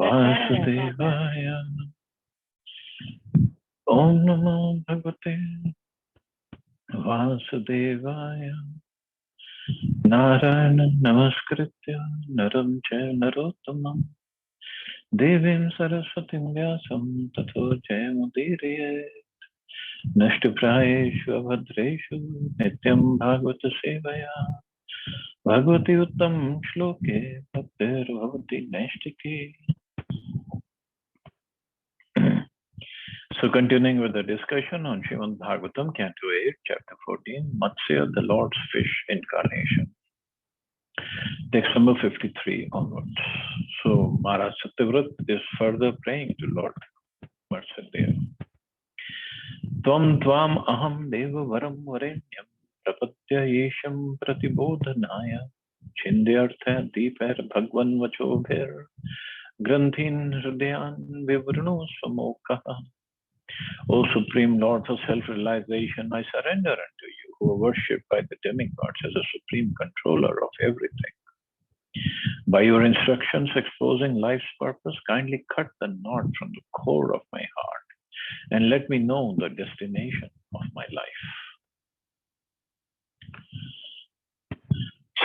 Vasudevaya. Om Namo Bhagavate Vasudevaya. Narayana Namaskritya Naram Jaya Narottamam Devim Saraswatim Vyasam Tato Jayamudiriye Nashtuprayeshu Abhadreshu Nityam Bhagavata Sevaya Bhagavati Uttam Shloke Bhaktir Bhavati Naishtiki. So continuing with the discussion on Srimad Bhagavatam, Canto 8, Chapter 14, Matsya, the Lord's Fish Incarnation. Text number 53 onwards. So Maharaj Satyavrat is further praying to Lord Matsyadev. Tvam tvam aham deva varam varenyam prapatya yesham pratibodhanaya chindyartha deeper bhagwan vachobhir granthin hridayan vivrunu samokaha. O Supreme Lord, for self-realization, I surrender unto you, who are worshipped by the demigods as a supreme controller of everything. By your instructions exposing life's purpose, kindly cut the knot from the core of my heart and let me know the destination of my life.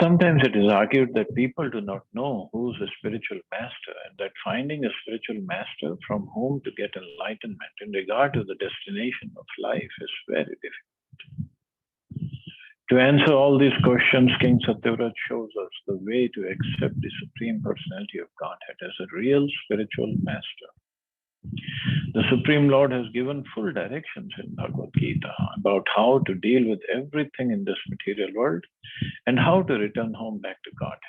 Sometimes it is argued that people do not know who is a spiritual master and that finding a spiritual master from whom to get enlightenment in regard to the destination of life is very difficult. To answer all these questions, King Satyavrat shows us the way to accept the Supreme Personality of Godhead as a real spiritual master. The Supreme Lord has given full directions in Bhagavad Gita about how to deal with everything in this material world and how to return home back to Godhead.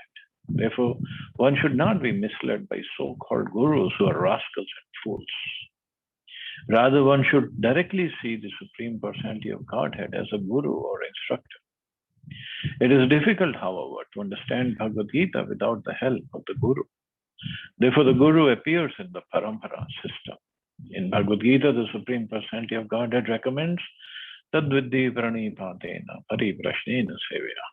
Therefore, one should not be misled by so-called gurus who are rascals and fools. Rather, one should directly see the Supreme Personality of Godhead as a guru or instructor. It is difficult, however, to understand Bhagavad Gita without the help of the guru. Therefore, the guru appears in the parampara system. In Bhagavad Gita, the Supreme Personality of Godhead recommends Tadvidhi Pranipatena Pariprashnena Sevya.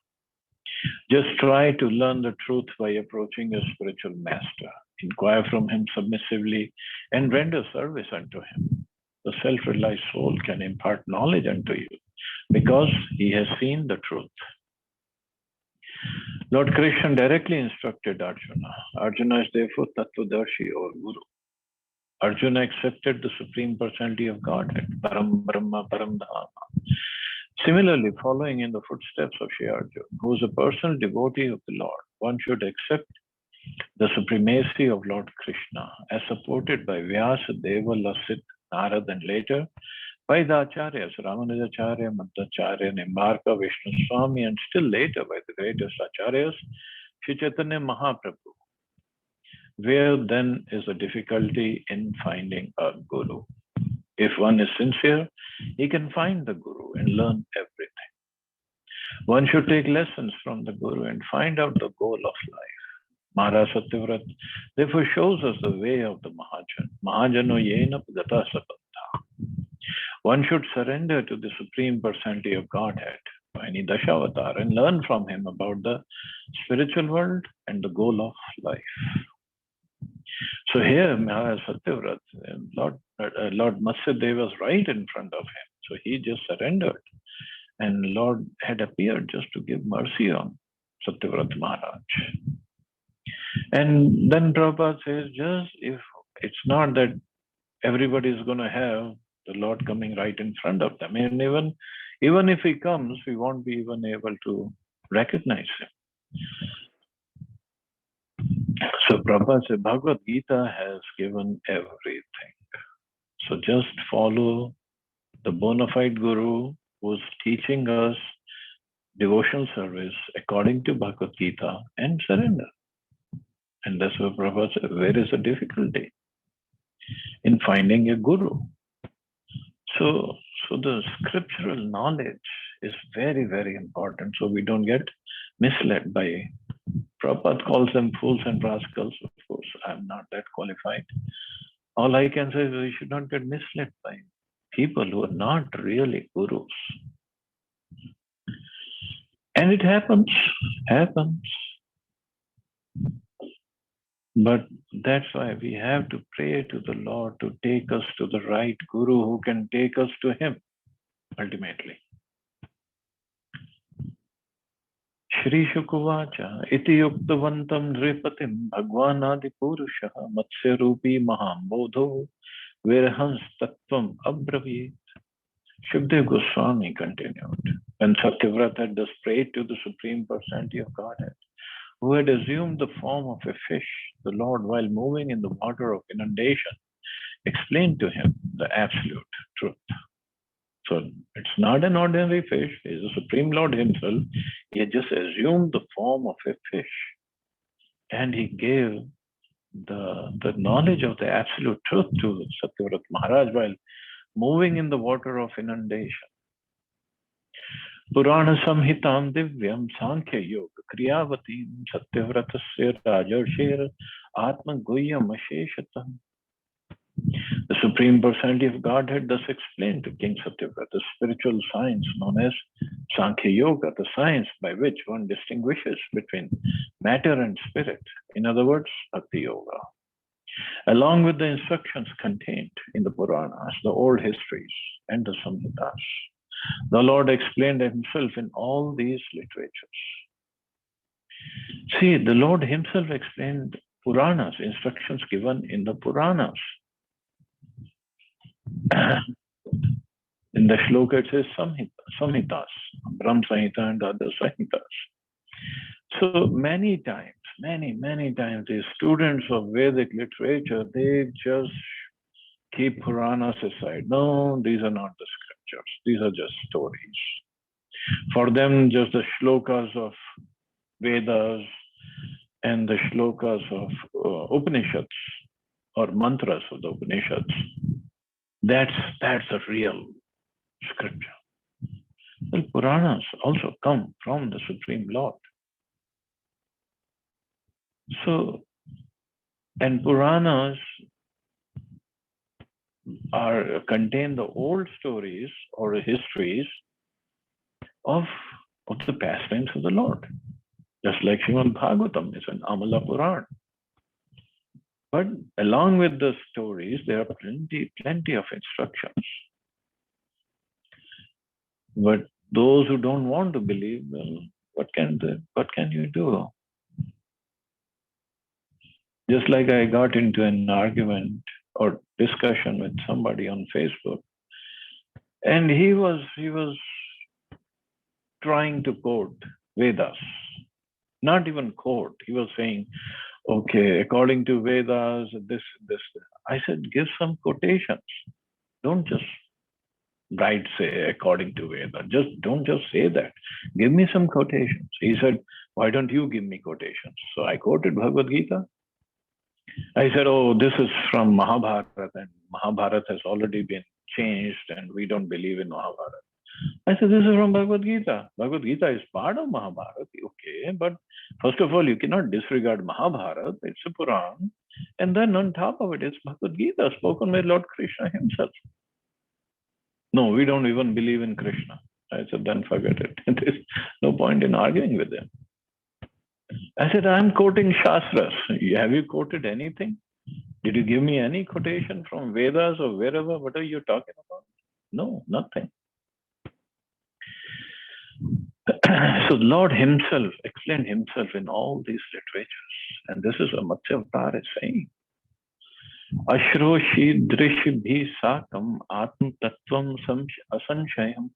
Just try to learn the truth by approaching your spiritual master. Inquire from him submissively and render service unto him. The self-realized soul can impart knowledge unto you because he has seen the truth. Lord Krishna directly instructed Arjuna. Arjuna is therefore Tattvadarshi or Guru. Arjuna accepted the Supreme Personality of Godhead, Param Brahma, Param Dhamma. Similarly, following in the footsteps of Shri Arjuna, who is a personal devotee of the Lord, one should accept the supremacy of Lord Krishna as supported by Vyasa, Deva, Lasit, Narad, and later by the Acharyas, Ramanujacharya, Madhacharya, Nimbarka, Vishnu Swami, and still later by the greatest Acharyas, Shri Chaitanya Mahaprabhu. Where then is the difficulty in finding a guru? If one is sincere, he can find the guru and learn everything. One should take lessons from the guru and find out the goal of life. Maharaj Satyavrat therefore shows us the way of the Mahajan. Mahajano yena gata sabandha. One should surrender to the Supreme Personality of Godhead, any Dashavatar, and learn from him about the spiritual world and the goal of life. So here, Maharaj Satyavrat, Lord Matsyadev was right in front of him. So he just surrendered. And Lord had appeared just to give mercy on Satyavrat Maharaj. And then Prabhupada says, just if it's not that everybody is going to have the Lord coming right in front of them. And even if he comes, we won't be even able to recognize him. So Prabhupada said, Bhagavad Gita has given everything. So just follow the bona fide guru who's teaching us devotional service according to Bhagavad Gita and surrender. And that's why Prabhupada said, where is the difficulty in finding a guru? So the scriptural knowledge is very, very important. So we don't get misled by, Prabhupada calls them fools and rascals. Of course, I'm not that qualified. All I can say is we should not get misled by people who are not really gurus. And it happens. But that's why we have to pray to the Lord to take us to the right Guru who can take us to Him ultimately. Shri Shukuvacha iti yuktavantam nripatim bhagwanadi purushah matsya rupi maham bodho virhans tattvam abravit. Shukdev Goswami continued, when Satyavrata had thus prayed to the Supreme Personality of Godhead, who had assumed the form of a fish, the Lord, while moving in the water of inundation, explained to him the absolute truth. So it's not an ordinary fish, it's the Supreme Lord Himself. He had just assumed the form of a fish. And He gave the knowledge of the absolute truth to Satyavrata Maharaj while moving in the water of inundation. Purana Samhitam Divyam Sankhya Yoga Kriyavatim Satyavratasya Rajarshir Atma Guhyam Asheshatam. The Supreme Personality of Godhead thus explained to King Satyavrata the spiritual science known as Sankhya Yoga, the science by which one distinguishes between matter and spirit. In other words, Bhakti Yoga. Along with the instructions contained in the Puranas, the old histories, and the Samhitas, the Lord explained Himself in all these literatures. See, the Lord Himself explained Puranas, instructions given in the Puranas. In the shloka it says Samhitas, Brahm Samhita and other Samhitas. So many times, the students of Vedic literature, they just keep Puranas aside. No, these are not the scriptures. These are just stories. For them, just the shlokas of Vedas and the shlokas of Upanishads or mantras of the Upanishads, that's a real scripture. Well, Puranas also come from the Supreme Lord. So, and Puranas contain the old stories or histories of the pastimes of the Lord. Just like Srimad Bhagavatam is an Amala Puran. But along with the stories, there are plenty of instructions. But those who don't want to believe, well, what can you do? Just like I got into an argument or discussion with somebody on Facebook, and he was trying to quote Vedas. Not even quote. He was saying, okay, according to Vedas, this. I said, give some quotations. Don't just say according to Vedas. Don't just say that. Give me some quotations. He said, why don't you give me quotations? So I quoted Bhagavad Gita. I said, oh, this is from Mahabharata, and Mahabharata has already been changed, and we don't believe in Mahabharata. I said, this is from Bhagavad Gita. Bhagavad Gita is part of Mahabharata, okay, but first of all, you cannot disregard Mahabharata. It's a Puran. And then on top of it is Bhagavad Gita, spoken by Lord Krishna Himself. No, we don't even believe in Krishna. I said, then forget it. There's no point in arguing with them. I said, I'm quoting Shastras. Have you quoted anything? Did you give me any quotation from Vedas or wherever? What are you talking about? No, nothing. So Lord Himself explained Himself in all these literatures. And this is what Matsya Avatar is saying. Ashroshi drishibhi sakam atma tattvam asanshayam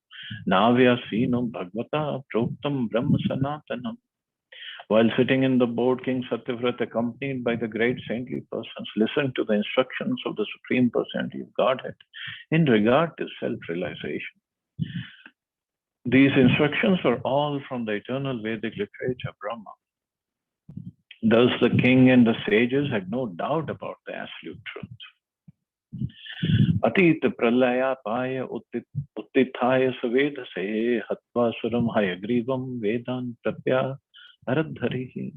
navyasino bhagavata proktam brahma sanatanam. While sitting in the boat, King Satyavrata, accompanied by the great saintly persons, listened to the instructions of the Supreme Personality of Godhead in regard to self-realization. These instructions were all from the eternal Vedic literature, Brahma. Thus, the king and the sages had no doubt about the absolute truth. Atita pralaya paya uttithaya savedase hatva suram hayagrivam vedan prapya aradharihi.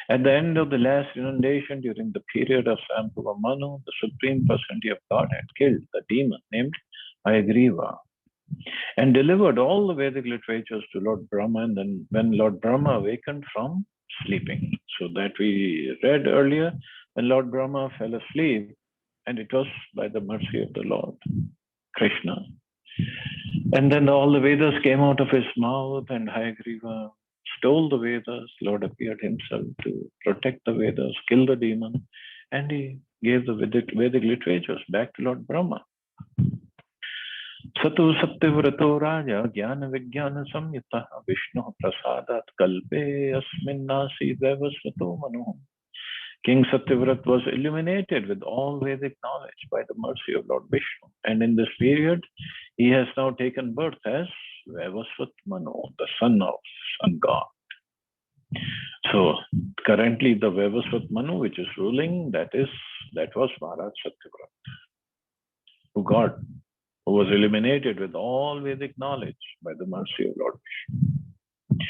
At the end of the last inundation during the period of Sambhava Manu, the Supreme Personality of God had killed the demon named Hayagriva and delivered all the Vedic literatures to Lord Brahma. And then when Lord Brahma awakened from sleeping. So that we read earlier, when Lord Brahma fell asleep, and it was by the mercy of the Lord Krishna. And then all the Vedas came out of his mouth, and Hayagriva stole the Vedas. Lord appeared himself to protect the Vedas, kill the demon, and he gave the Vedic literatures back to Lord Brahma. Satu Satyavrato Raja Jnana Vijnana Samyita Vishnu Prasadat Kalpe Asmin Nasi Devasvato Manu. King Satyavrat was illuminated with all Vedic knowledge by the mercy of Lord Vishnu. And in this period, he has now taken birth as Vaivasvat Manu, the son of sun god. So currently the Vaivasvat Manu, which is ruling, that was Maharaj Satyavrat, who was illuminated with all Vedic knowledge by the mercy of Lord Vishnu.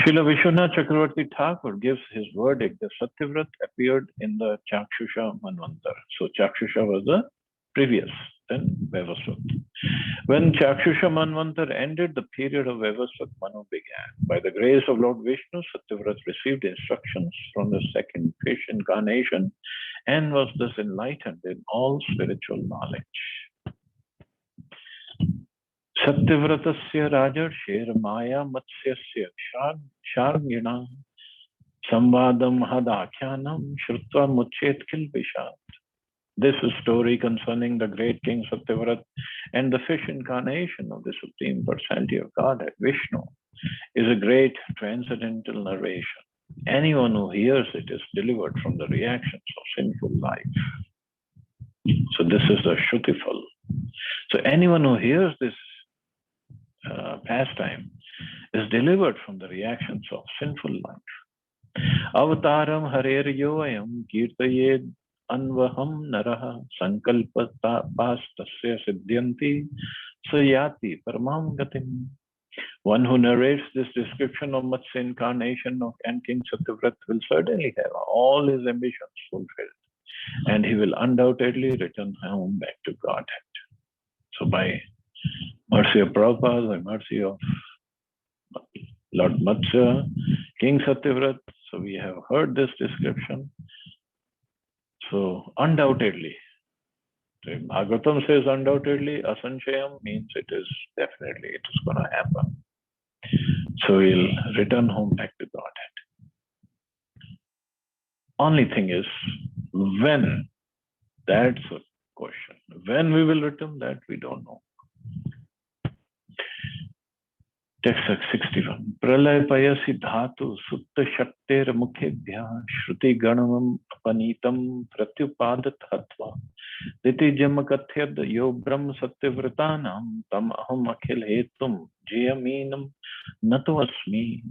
Srila Vishwanath Chakravarti Thakur gives his verdict that Satyavrat appeared in the Chakshusha Manvantar. So Chakshusha was the previous, then Vaivasvat. When Chakshusha Manvantar ended, the period of Vaivasvat Manu began. By the grace of Lord Vishnu, Satyavrat received instructions from the second fish incarnation and was thus enlightened in all spiritual knowledge. Satyavratasya Rajarshir Maya Matsyasya Shargina Samvadam Hadakhyanam Shrutva Muchet Kilpishat. This is a story concerning the great King Satyavrat and the fish incarnation of the Supreme Personality of Godhead, Vishnu, is a great transcendental narration. Anyone who hears it is delivered from the reactions of sinful life. So this is the Shrutifal. So anyone who hears this pastime is delivered from the reactions of sinful life. Avataram Harer Yoayam Kirtayed Anvaham Naraha Sankalpata Pastasya Siddhyanti Sayati Paramam Gatim. One who narrates this description of Matsya incarnation of King Satyavrat will certainly have all his ambitions fulfilled, and he will undoubtedly return home back to Godhead. So by mercy of Prabhupada, by mercy of Lord Matsya, King Satyavrat, so we have heard this description. So undoubtedly, Bhagavatam says undoubtedly, asanshayam means it is going to happen. So he'll return home back to Godhead. Only thing is, when? That's a question. When we will return, that we don't know. Text 61. Pralay payasi dhatu sutta shakter mukhebhya shruti ganamam apanitam pratyupadat hatva diti jamakathyad yo brahm satyavratanam tam aham akhil hetum jiyaminam nato asmi.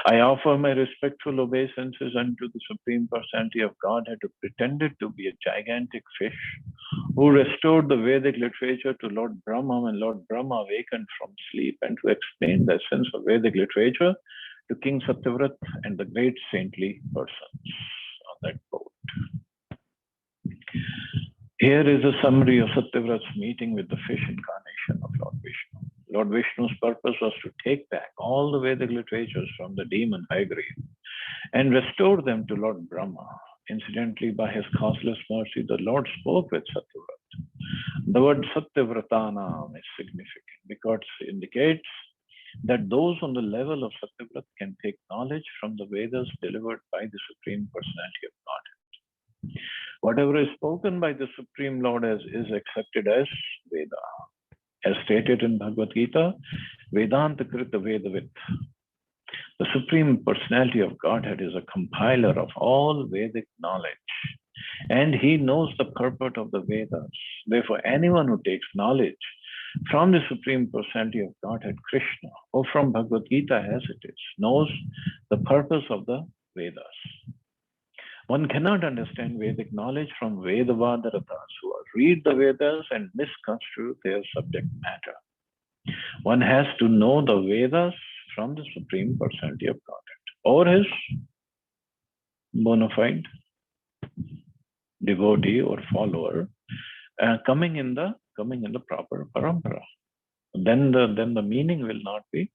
I offer my respectful obeisances unto the Supreme Personality of Godhead, who pretended to be a gigantic fish, who restored the Vedic literature to Lord Brahma when Lord Brahma awakened from sleep, and to explain the essence of Vedic literature to King Satyavrat and the great saintly persons on that boat. Here is a summary of Satyavrat's meeting with the fish incarnation of Lord Vishnu. Lord Vishnu's purpose was to take back all the Vedic literatures from the demon Hayagriva and restore them to Lord Brahma. Incidentally, by his causeless mercy, the Lord spoke with Satyavrat. The word Satyavratanam is significant because it indicates that those on the level of Satyavrat can take knowledge from the Vedas delivered by the Supreme Personality of Godhead. Whatever is spoken by the Supreme Lord is accepted as Veda. As stated in Bhagavad Gita, Vedanta Krita Vedavit. The Supreme Personality of Godhead is a compiler of all Vedic knowledge, and he knows the purport of the Vedas. Therefore, anyone who takes knowledge from the Supreme Personality of Godhead, Krishna, or from Bhagavad Gita as it is, knows the purpose of the Vedas. One cannot understand Vedic knowledge from Vedavadaratas who read the Vedas and misconstrue their subject matter. One has to know the Vedas from the Supreme Personality of Godhead or his bona fide devotee or follower coming in the proper parampara. Then the meaning will not be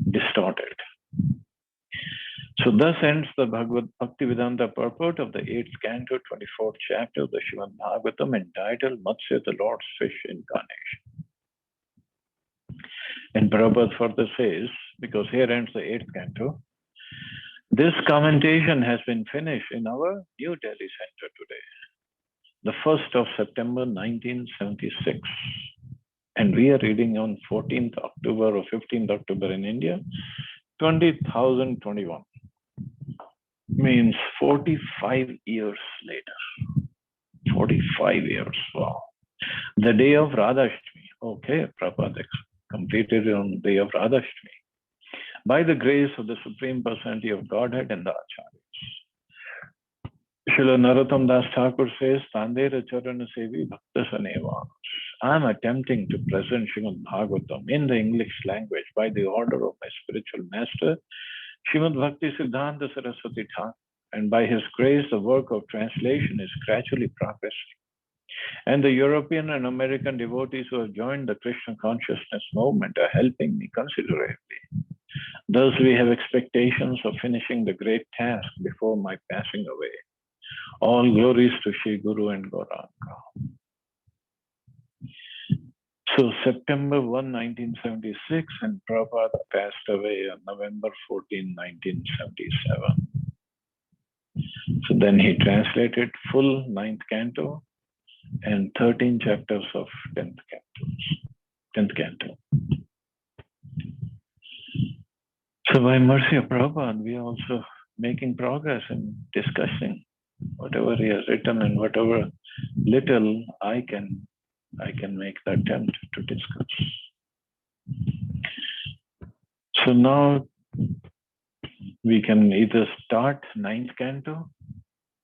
distorted. So thus ends the Bhagavad Bhaktivedanta purport of the 8th canto, 24th chapter of the Srimad Bhagavatam, entitled Matsya, the Lord's Fish Incarnation. And Prabhupada further says, because here ends the 8th canto, this commentation has been finished in our New Delhi Center today, the 1st of September 1976. And we are reading on 14th October or 15th October in India, 20,021. Means 45 years later. 45 years, wow. The day of Radhashtami. Okay, Prabhupada completed on the day of Radhashtami. By the grace of the Supreme Personality of Godhead and the Acharyas. Srila Narottam Das Thakur says, Tandera Charana Sevi Bhakta Saneva. I am attempting to present Srimad Bhagavatam in the English language by the order of my spiritual master, Srimad Bhakti Siddhanta Saraswati Thakur, and by his grace, the work of translation is gradually progressing. And the European and American devotees who have joined the Krishna consciousness movement are helping me considerably. Thus, we have expectations of finishing the great task before my passing away. All glories to Shri Guru and Gauranga. So September 1, 1976, and Prabhupada passed away on November 14, 1977. So then he translated full 9th canto and 13 chapters of 10th canto. So by mercy of Prabhupada, we are also making progress in discussing whatever he has written and whatever little I can make the attempt to discuss. So now we can either start 9th canto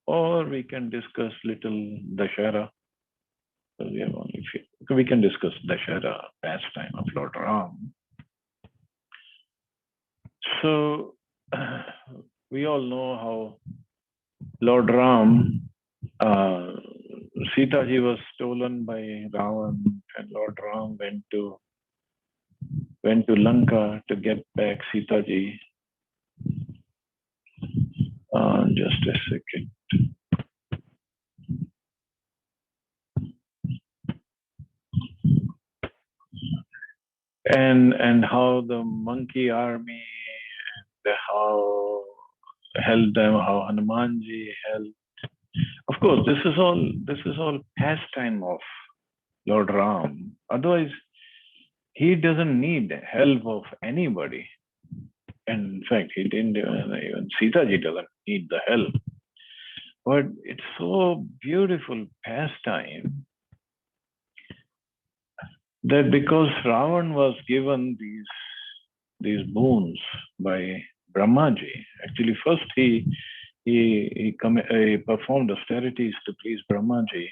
or we can discuss little Dashara. So we have only few. We can discuss Dashara, pastime of Lord Ram. So we all know how Lord Ram, Sita ji was stolen by Ravan, and Lord Ram went to Lanka to get back Sita ji. Just a second. And how the monkey army and how held them, how Hanumanji held. Of course, this is all pastime of Lord Ram. Otherwise, he doesn't need help of anybody. And in fact, he didn't even Sita ji doesn't need the help. But it's so beautiful pastime that because Ravan was given these boons by Brahmaji, actually first he performed austerities to please Brahmaji,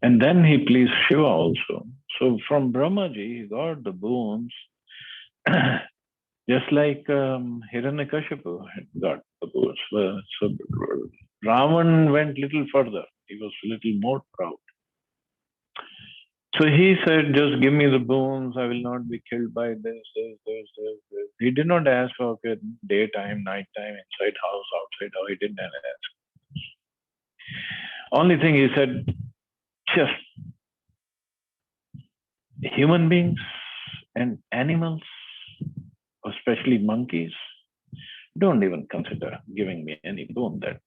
and then he pleased Shiva also. So from Brahmaji, he got the boons, just like Hiranyakashipu had got the boons. So Ravan went little further. He was a little more proud. So he said, just give me the boons. I will not be killed by this. He did not ask for daytime, nighttime, inside house, outside house. He didn't ask. Only thing he said, just human beings and animals, especially monkeys, don't even consider giving me any boon, that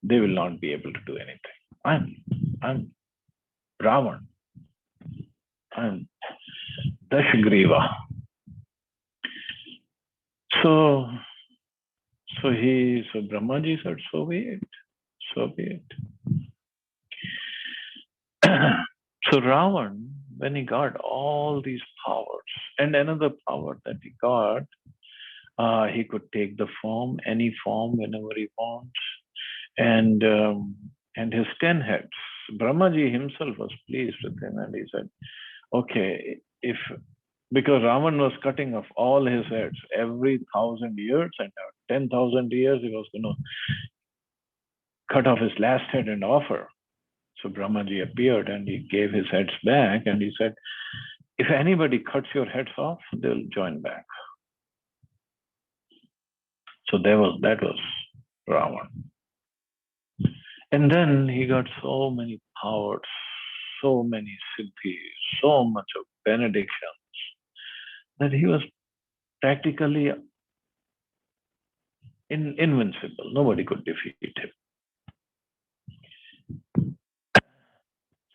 they will not be able to do anything. I'm Ravan. I'm Dashagriva. So Brahmaji said, so be it. So Ravan, when he got all these powers, and another power that he got, he could take the form, any form, whenever he wants, and his 10 heads. Brahmaji himself was pleased with him, and he said, okay, because Ravan was cutting off all his heads every 1,000 years, and 10,000 years he was going to cut off his last head and offer. So Brahmaji appeared and he gave his heads back, and he said, if anybody cuts your heads off, they'll join back. So that was Ravan. And then he got so many powers, so many siddhis, so much of benedictions that he was practically invincible. Nobody could defeat him.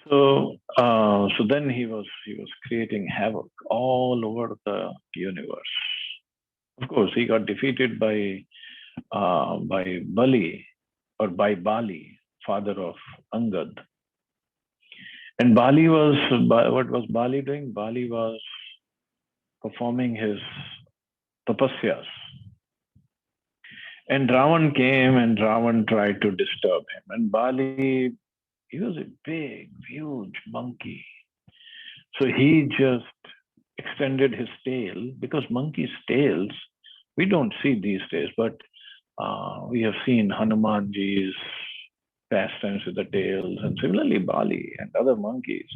So then he was creating havoc all over the universe. Of course, he got defeated by Bali, or by Bali, father of Angad. And Bali was, what was Bali doing? Bali was performing his tapasyas. And Ravan came and Ravan tried to disturb him. And Bali, he was a big, huge monkey. So he just extended his tail, because monkeys' tails, we don't see these days, but we have seen Hanumanji's pastimes with the tails, and similarly Bali and other monkeys.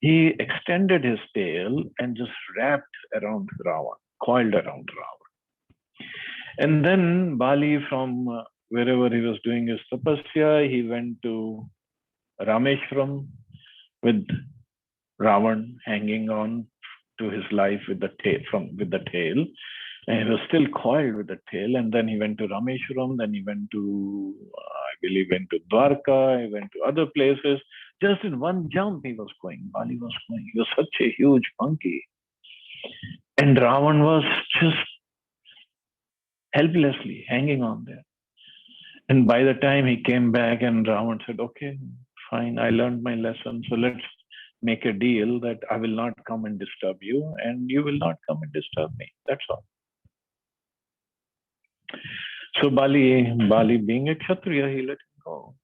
He extended his tail and just wrapped around Ravan, coiled around Ravan. And then Bali, from wherever he was doing his tapasya, he went to Rameshwaram with Ravan hanging on to his life with the tail. And he was still coiled with the tail. And then he went to Rameshwaram, then he went to, I believe, went to Dwarka, he went to other places. Just in one jump, he was going. Bali was going. He was such a huge monkey. And Ravan was just helplessly hanging on there. And by the time he came back, and Ravan said, okay, fine, I learned my lesson. So let's make a deal that I will not come and disturb you, and you will not come and disturb me. That's all. So Bali being a Kshatriya, he let him go.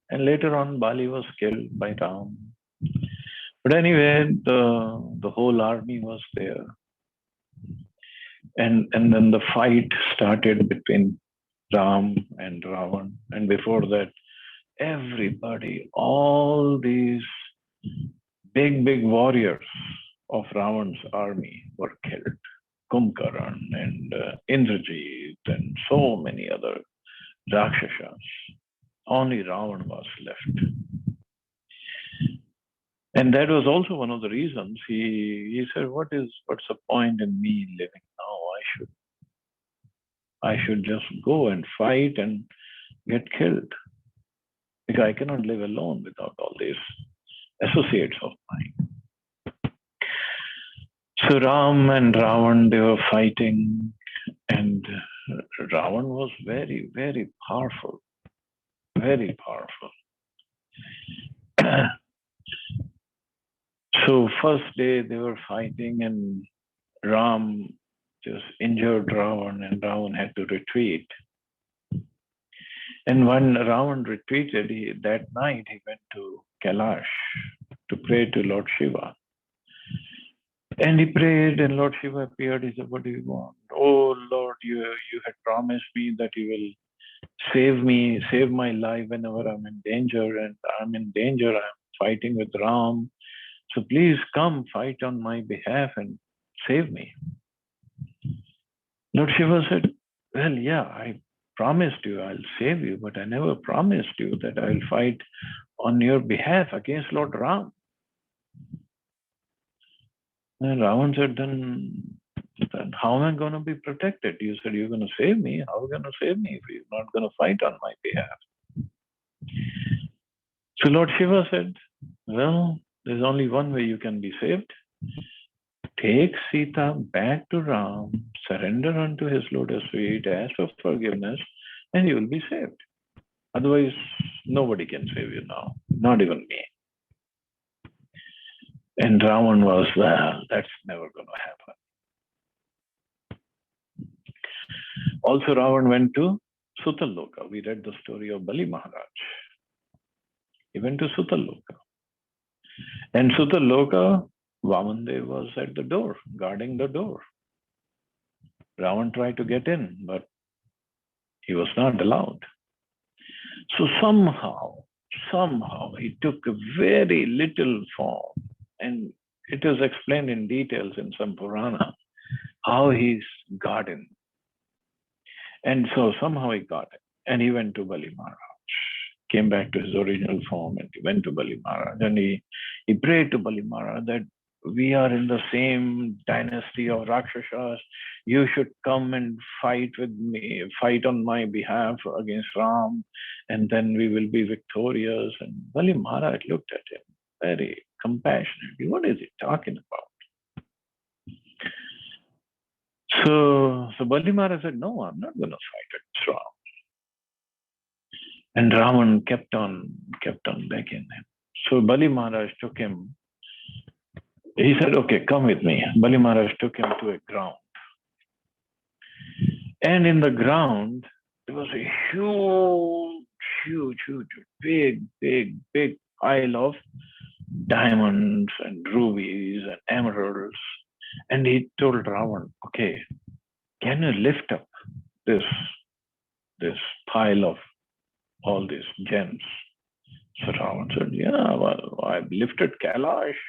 And later on, Bali was killed by Ram. But anyway, the whole army was there. And then the fight started between Ram and Ravan. And before that, everybody, all these big warriors of Ravan's army were killed. Kumbkaran and Indrajit and so many other Rakshasas. Only Ravan was left. And that was also one of the reasons he said, what's the point in me living now? I should just go and fight and get killed. Because I cannot live alone without all these associates of mine. So Ram and Ravan, they were fighting, and Ravan was very, very powerful. Very powerful. So first day they were fighting, and Ram just injured Ravan, and Ravan had to retreat. And when Ravan retreated, that night he went to Kailash to pray to Lord Shiva. And he prayed, and Lord Shiva appeared. He said, what do you want? Oh Lord, you had promised me that you will save my life whenever I'm in danger, and I'm in danger. I'm fighting with Ram. So please come fight on my behalf and save me. Lord Shiva said, well, yeah, I promised you I'll save you, but I never promised you that I'll fight on your behalf against Lord Ram. And Ravan said, then how am I going to be protected? You said you're going to save me. How are you going to save me if you're not going to fight on my behalf? So Lord Shiva said, well, there's only one way you can be saved. Take Sita back to Ram, surrender unto his lotus feet, ask for forgiveness, and you will be saved. Otherwise, nobody can save you now, not even me. And Ravan was, well, that's never going to happen. Also, Ravan went to Sutaloka. We read the story of Bali Maharaj. He went to Sutaloka. And Sutaloka, Vamandev was at the door, guarding the door. Ravan tried to get in, but he was not allowed. So somehow he took a very little form, and it is explained in details in some Purana how he's guarding. And so somehow he got it. And he went to Bali Maharaj, came back to his original form, and he went to Bali Maharaj. And he prayed to Bali Maharaj that we are in the same dynasty of Rakshasas. You should come and fight with me, fight on my behalf against Ram, and then we will be victorious. And Bali Maharaj looked at him very compassionately. What is he talking about? So Bali Maharaj said, no, I'm not going to fight against Ram. And Ravan kept on begging him. So Bali Maharaj took him. He said, okay, come with me. Bali Maharaj took him to a ground. And in the ground, there was a huge, big pile of diamonds and rubies and emeralds. And he told Ravan, okay, can you lift up this pile of all these gems? So Ravan said, yeah, well, I've lifted Kailash.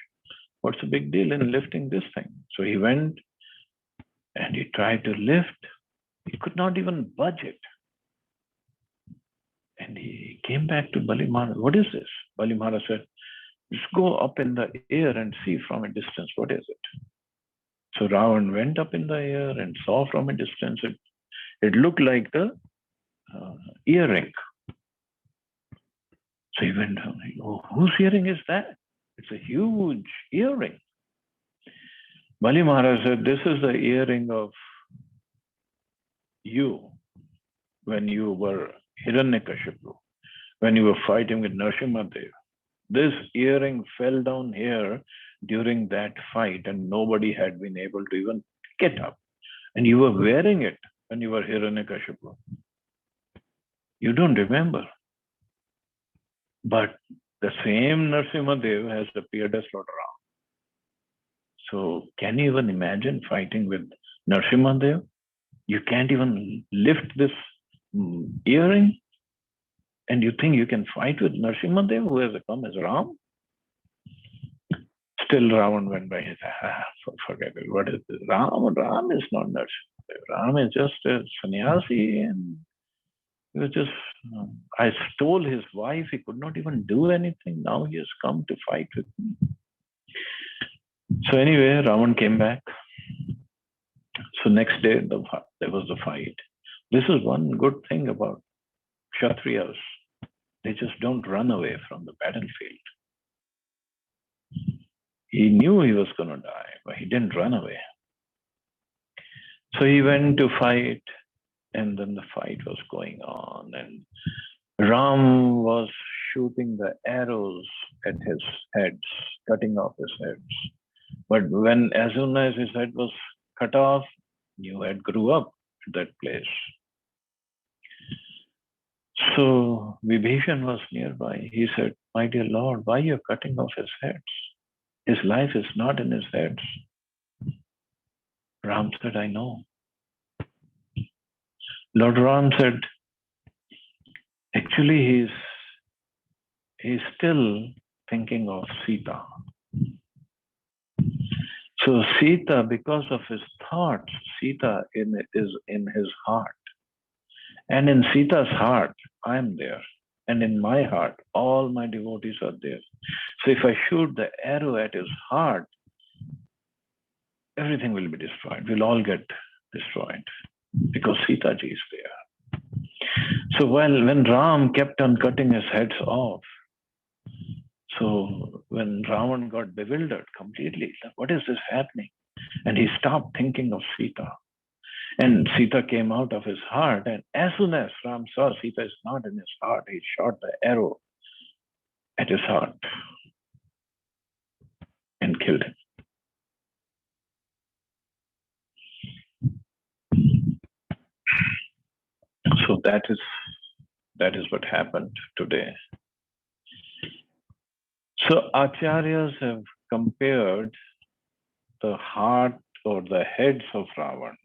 What's the big deal in lifting this thing? So he went and he tried to lift. He could not even budge it. And he came back to Bali Maharaj. What is this? Bali Maharaj said, just go up in the air and see from a distance. What is it? So Ravan went up in the air and saw from a distance. It looked like the earring. So he went down. Oh, whose earring is that? It's a huge earring. Bali Maharaj said, this is the earring of you when you were Hiranyakashipu, when you were fighting with Narasimhadev. This earring fell down here during that fight and nobody had been able to even pick it up. And you were wearing it when you were Hiranyakashipu. You don't remember. But the same Narasimhadev has appeared as Lord Ram. So can you even imagine fighting with Narasimhadev? You can't even lift this earring? And you think you can fight with Narasimhadev, who has come as Ram? Still Ravan went by his, forget it. What is this? Ram is not Narasimhadev. Ram is just a sannyasi, and he was just, I stole his wife. He could not even do anything. Now he has come to fight with me. So anyway, Ravan came back. So next day, there was the fight. This is one good thing about Kshatriyas. They just don't run away from the battlefield. He knew he was going to die, but he didn't run away. So he went to fight, and then the fight was going on, and Ram was shooting the arrows at his heads, cutting off his heads. But as soon as his head was cut off, new head grew up at that place. So Vibhishan was nearby. He said, my dear Lord, why are you cutting off his heads? His life is not in his heads. Ram said, I know. Lord Ram said, actually, he's still thinking of Sita. So Sita, because of his thoughts, Sita is in his heart. And in Sita's heart, I'm there. And in my heart, all my devotees are there. So if I shoot the arrow at his heart, everything will be destroyed. We'll all get destroyed because Sita ji is there. So when Ram kept on cutting his heads off, so when Ravan got bewildered completely, what is this happening? And he stopped thinking of Sita. And Sita came out of his heart. And as soon as Ram saw Sita is not in his heart, he shot the arrow at his heart and killed him. So that is what happened today. So Acharyas have compared the heart or the heads of Ravan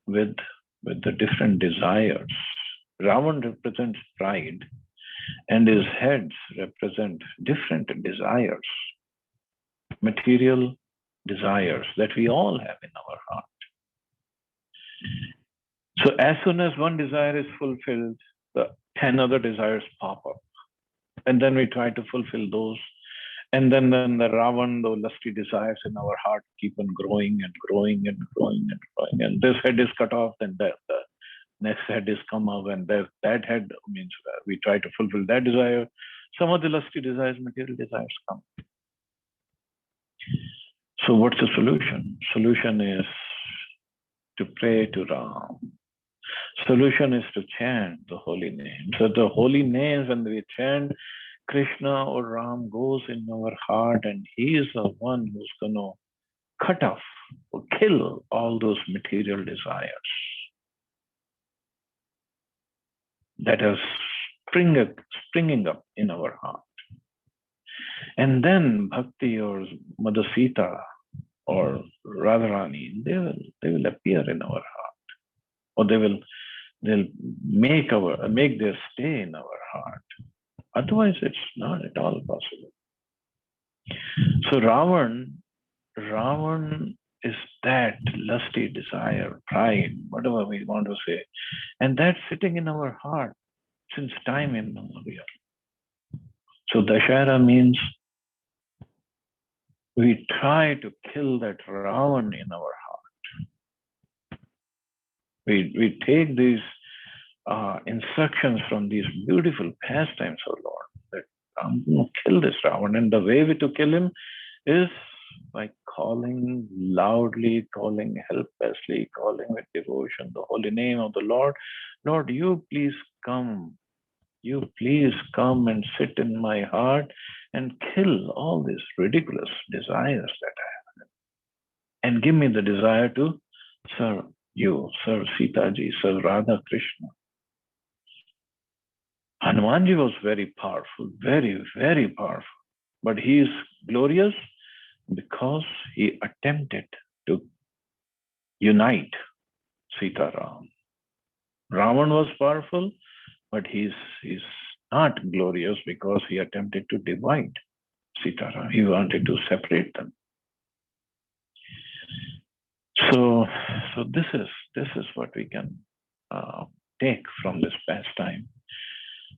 with the different desires. Ravan represents pride, and his heads represent different desires, material desires that we all have in our heart. So as soon as one desire is fulfilled, the 10 other desires pop up. And then we try to fulfill those. And then the Ravan, the lusty desires in our heart keep on growing and growing and growing and growing. And this head is cut off, then the next head is come up, and that head means we try to fulfill that desire. Some of the lusty desires, material desires come. So what's the solution? Solution is to pray to Ram. Solution is to chant the holy name. So the holy names, when we chant, Krishna or Ram goes in our heart, and he is the one who's going to cut off or kill all those material desires that are springing up in our heart. And then Bhakti or Mother Sita or Radharani, they will appear in our heart, or they'll make their stay in our heart. Otherwise, it's not at all possible. So Ravan is that lusty desire, pride, whatever we want to say, and that's sitting in our heart since time immemorial. So Dashera means we try to kill that Ravan in our heart. We take these instructions from these beautiful pastimes, O Lord, that I'm going to kill this Ravan. And the way to kill him is by calling loudly, calling helplessly, calling with devotion the holy name of the Lord. Lord, you please come. You please come and sit in my heart and kill all these ridiculous desires that I have. And give me the desire to serve you, serve Sita ji, serve Radha Krishna. Hanumanji was very powerful, very, very powerful. But he is glorious because he attempted to unite Sita Ram. Ravan was powerful, but he's not glorious because he attempted to divide Sita Ram. He wanted to separate them. So this is what we can take from this pastime.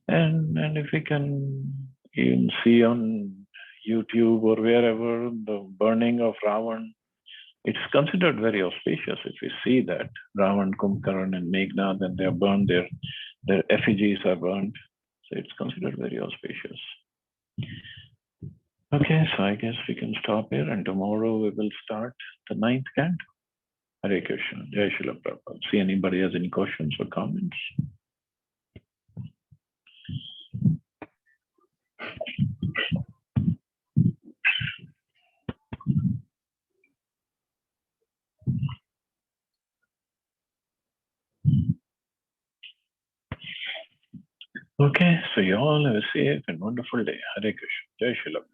And if we can even see on YouTube or wherever the burning of Ravan, it's considered very auspicious if we see that Ravan, Kumbhakaran and Meghnad, and they are burned, their effigies are burned. So it's considered very auspicious. Okay, so I guess we can stop here, and tomorrow we will start the 9th canto. Hare Krishna, Jai Srila Prabhupada. See anybody has any questions or comments? Okay, so you all have a safe and wonderful day. Hare Krishna, Jai Srila Prabhupada.